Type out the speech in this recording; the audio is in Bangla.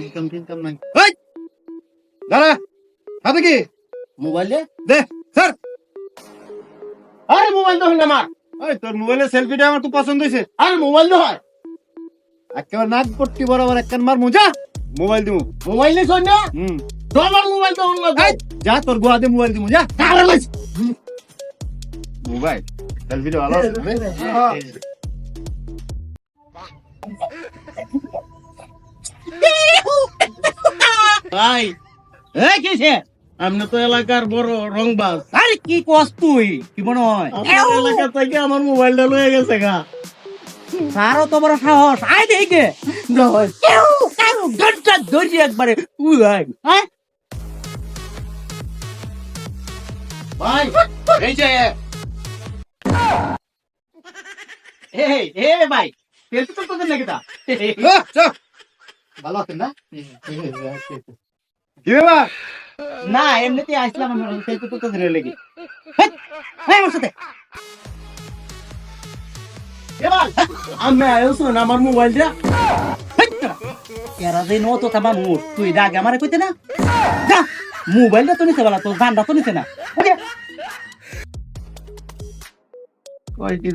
ইনকাম টিনকাম নাই। এই দাঁড়া, হাতে কি মোবাইল দে স্যার। আরে মোবাইল তো হল আমার। ওই তোর মোবাইলের সেলফিটা আমার খুব পছন্দ হয়েছে। আরে মোবাইল তো হয়। একেবারে নাক পট্টি বরাবর একখান মার মোজা মোবাইল দিমু। মোবাইল নেই শোন না, হুম তো আমার মোবাইল তো হল এই, যা তোর গোয়া দিয়ে মোবাইল দিমু যা। আরে লাইস মোবাইল সেলফিটা ভালো আছে রে? ভাই এই কিসে? আপনি তো এলাকার বড় রংবাজ। আরে কি কস তুই? কি মনে হয় আমার এলাকা থেকে আমার মোবাইলটা লয়ে গেছে গা। তারও তো বড় সাহস। আয় দেখে ঘন্টা ধরি একবারে উড়াই। হ্যাঁ ভাই এই যে ভাই তেল তো তোদের নাকি তা চল ভালো আছেন না? কি ব্যাপার? না এমনিতে আসলাম তেল তো তোদের লেগে। হ্যাঁ আমার সাথে এবার আমি শুন আমার মোবাইলটা এরা যে নত থামা মুখ তুই রাগে আমারে কইতে না যা মোবাইলটা তো নিতে বলা তো গানটা তো নিতে না কয় কি